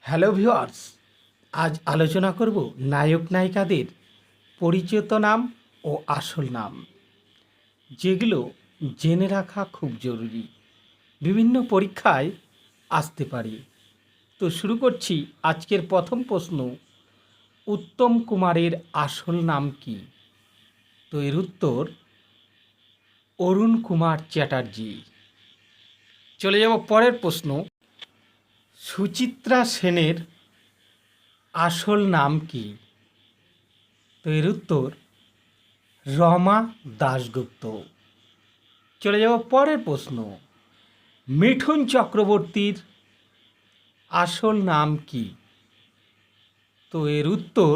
Hello viewers, আজ আলোচনা করব নায়ক নায়িকাদের পরিচিত নাম ও আসল নাম, যেগুলো জেনে রাখা খুব জরুরি, বিভিন্ন পরীক্ষায় আসতে পারে। তো শুরু করছি আজকের প্রথম প্রশ্ন, উত্তম কুমারের আসল নাম কি? তো এর উত্তর অরুণ কুমার চ্যাটার্জি। চলে যাব পরের প্রশ্ন, সুচিত্রা সেনের আসল নাম কি? তো এর উত্তর রমা দাশগুপ্ত। চলে যাব পরের প্রশ্ন, মিঠুন চক্রবর্তীর আসল নাম কি? তো এর উত্তর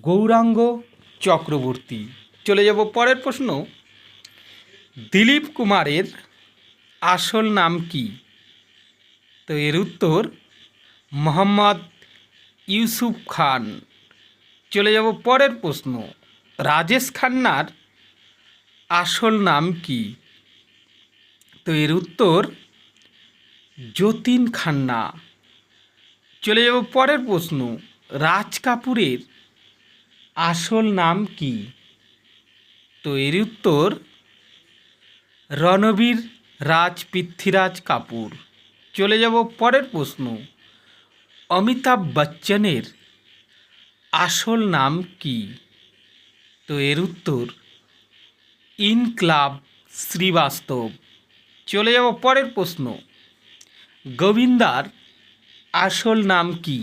গৌরাঙ্গ চক্রবর্তী। চলে যাব পরের প্রশ্ন, দিলীপ কুমারের আসল নাম কি? তো এর উত্তর মোহাম্মদ ইউসুফ খান। চলে যাব পরের প্রশ্ন, রাজেশ খান্নার আসল নাম কি? তো এর উত্তর যতীন খান্না। চলে যাব পরের প্রশ্ন, রাজ কাপুরের আসল নাম কি? তো এর উত্তর রণবীর রাজ পৃথ্বীরাজ কাপুর। চলে যাব পরের প্রশ্ন, অমিতাভ বচ্চনের আসল নাম কি? তো এর উত্তর ইনকলাব শ্রীবাস্তব। চলে যাব পরের প্রশ্ন, গোবিন্দার আসল নাম কি?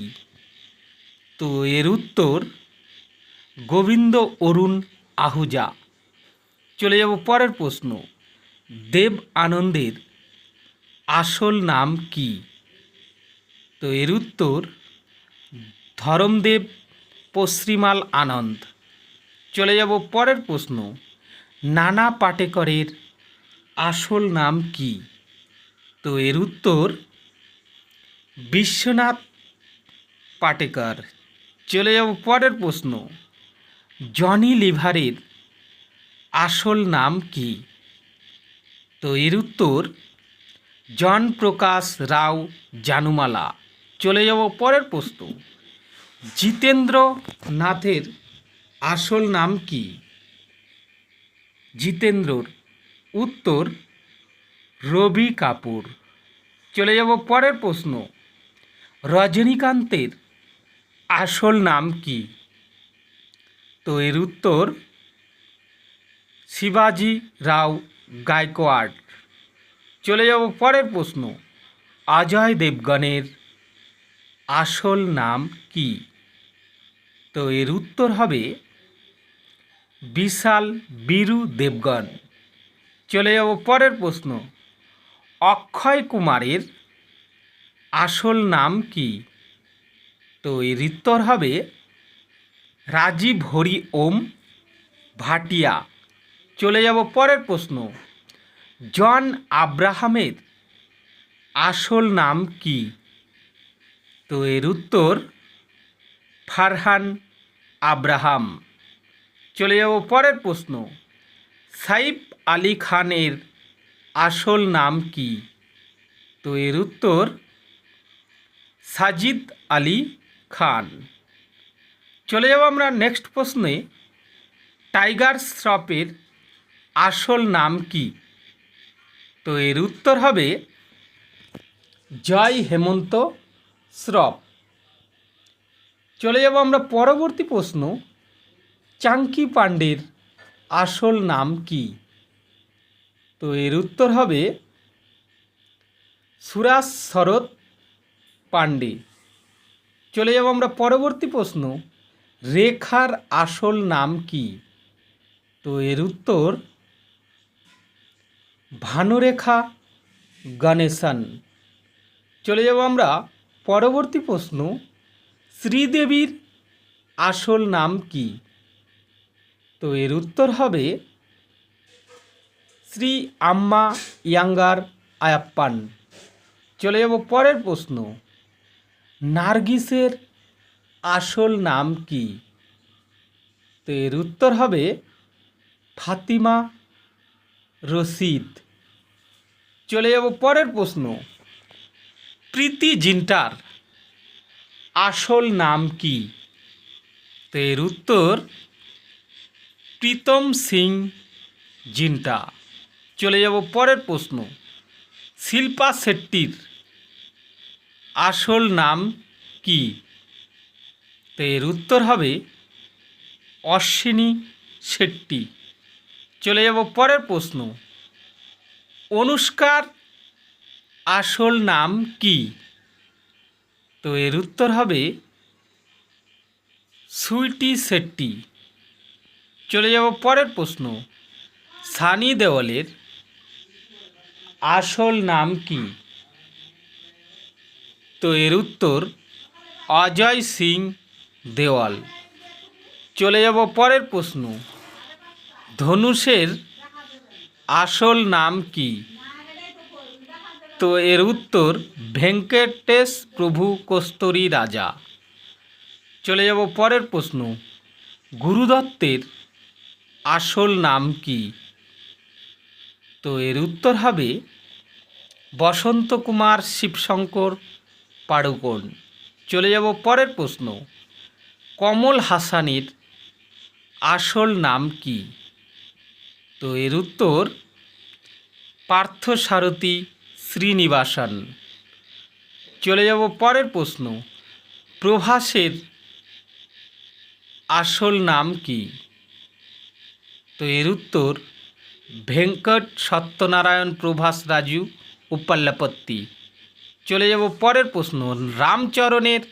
তো এর উত্তর গোবিন্দ অরুণ আহুজা। চলে যাব পরের প্রশ্ন, দেব আনন্দের আসল নাম কি? তো এর উত্তর ধরমদেব পশ্রিমাল আনন্দ। চলে যাব পরের প্রশ্ন, নানা পাটেকরের আসল নাম কি? তো এর উত্তর বিশ্বনাথ পাটেকর। চলে যাব পরের প্রশ্ন, জনি লিভারের আসল নাম কি? তো এর উত্তর জন প্রকাশ রাও জানুমালা। চলে যাব পরের প্রশ্ন, জিতেন্দ্র নাথের আসল নাম কি? জিতেন্দ্রর উত্তর রবি কাপুর। চলে যাব পরের প্রশ্ন, রজনীকান্তের আসল নাম কি? তো এর উত্তর শিবাজি রাও গায়কোয়াড়। চলে যাব পরের প্রশ্ন, অজয় দেবগনের আসল নাম কি? তো এর উত্তর হবে বিশাল বীরু দেবগন। চলে যাব পরের প্রশ্ন, অক্ষয় কুমারের আসল নাম কি? তো এর উত্তর হবে রাজীব হরি ওম ভাটিয়া। চলে যাব পরের প্রশ্ন, জন আব্রাহামের আসল নাম কি? তো এর উত্তর ফারহান আব্রাহাম। চলে যাব পরের প্রশ্ন, সাইফ আলী খানের আসল নাম কি? তো এর উত্তর সাজিদ আলী খান। চলে যাব আমরা নেক্সট প্রশ্নে, টাইগার শ্রফের আসল নাম কি? তো এর উত্তর হবে জয় হেমন্ত শ্রফ। চলে যাব আমরা পরবর্তী প্রশ্ন, চাঙ্কি পান্ডের আসল নাম কি? তো এর উত্তর হবে সুরাজ শরৎ পান্ডে। চলে যাব আমরা পরবর্তী প্রশ্ন, রেখার আসল নাম কি? তো এর উত্তর ভানুরেখা গণেশন। চলে যাব আমরা পরবর্তী প্রশ্ন, শ্রীদেবীর আসল নাম কি? তো এর উত্তর হবে শ্রী আম্মা ইয়াঙ্গার আয়াপ্পান। চলে যাব পরের প্রশ্ন, নার্গিসের আসল নাম কি? তো এর উত্তর হবে ফাতিমা রশিদ। চলে যাব পরের প্রশ্ন, প্রীতি জিন্টার আসল নাম কি? তো এর উত্তর প্রীতম সিং জিন্টা। চলে যাব পরের প্রশ্ন। শিল্পা শেট্টির আসল নাম কি? তো এর উত্তর হবে অশ্বিনী শেট্টি। চলে যাব পরের প্রশ্ন। অনুষ্কার আসল নাম কি? তো এর উত্তর হবে সুইটি শেট্টি। চলে যাব পরের প্রশ্ন। সানি দেওয়ালের আসল নাম কি? তো এর উত্তর অজয় সিং দেওয়াল। চলে যাব পরের প্রশ্ন। ধনুষের আসল নাম কি? তো এর উত্তর ভেঙ্কটেশ প্রভু কস্তুরী রাজা। চলে যাব পরের প্রশ্ন। গুরুদত্তের আসল নাম কি? তো এর উত্তর হবে বসন্ত কুমার শিবশঙ্কর পাড়ুকোন। চলে যাব পরের প্রশ্ন। কমল হাসানের আসল নাম কি? তো এর উত্তর পার্থসারথী শ্রীনিবাসন। চলে যাব পরের প্রশ্ন। প্রভাসের আসল নাম কি? তো এর উত্তর ভেঙ্কট সত্যনারায়ণ প্রভাস রাজু উপাল্লাপত্তি। চলে যাব পরের প্রশ্ন। রামচরণের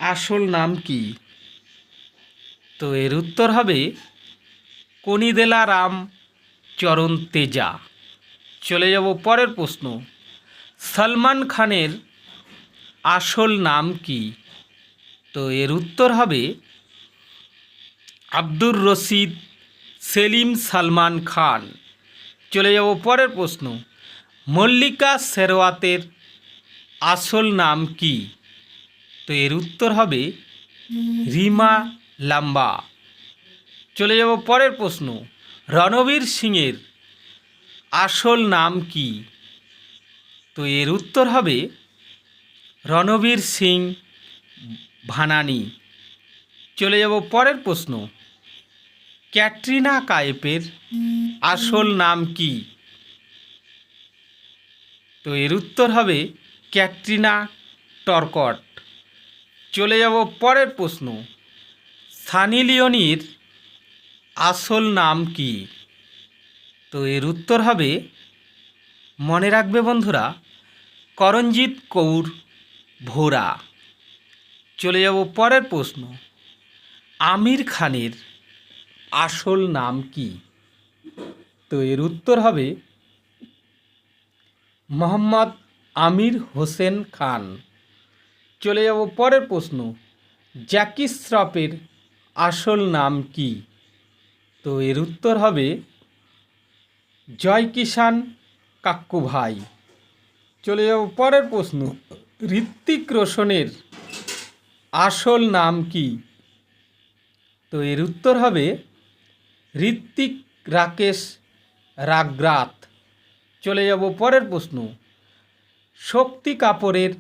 আসল নাম কি? তো এর উত্তর হবে কনিদেলা রাম চরণ তেজা। চলে যাব পরের প্রশ্ন। সলমান খানের আসল নাম কি? তো এর উত্তর হবে আব্দুর রশিদ সেলিম সালমান খান। চলে যাব পরের প্রশ্ন। মল্লিকা শেরওয়াতের আসল নাম কি? তো এর উত্তর হবে রিমা লাম্বা। চলে যাব পরের প্রশ্ন। রণবীর সিংয়ের আসল নাম কি? তো এর উত্তর হবে রণবীর সিং ভানানি। চলে যাব পরের প্রশ্ন। ক্যাটরিনা কাইফের আসল নাম কি? তো এর উত্তর হবে ক্যাটরিনা টরকট। চলে যাব পরের প্রশ্ন। সানি লিওনির আসল নাম কি? তো এর উত্তর হবে, মনে রাখবে বন্ধুরা, করণজিৎ কৌর ভোরা। চলে যাব পরের প্রশ্ন। আমির খানের আসল নাম কি? তো এর উত্তর হবে মোহাম্মদ আমির হোসেন খান। চলে যাব পরের প্রশ্ন। জ্যাকি শ্রফের আসল নাম কি? তো এর উত্তর হবে জয় কিষান কাক্কু ভাই। চলে যাব পরের প্রশ্ন। ঋত্বিক রোশনের আসল নাম কি? তো এর উত্তর হবে ঋত্বিক রাকেশ রাগরাত। চলে যাব পরের প্রশ্ন। শক্তি কাপুরের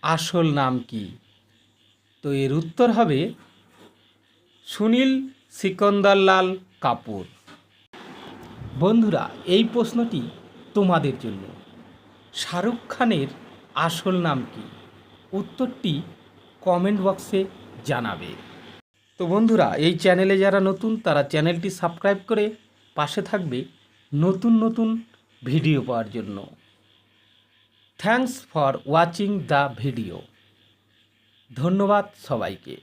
আসল নাম কি? তো এর উত্তর হবে সুনীল সিকন্দরলাল কাপুর। বন্ধুরা, এই প্রশ্নটি তোমাদের জন্য। শাহরুখ খানের আসল নাম কি? উত্তরটি কমেন্ট বক্সে জানাবে। তো বন্ধুরা, এই চ্যানেলে যারা নতুন তারা চ্যানেলটি সাবস্ক্রাইব করে পাশে থাকবে নতুন নতুন ভিডিও পাওয়ার জন্য। Thanks for watching the video. ধন্যবাদ সবাইকে।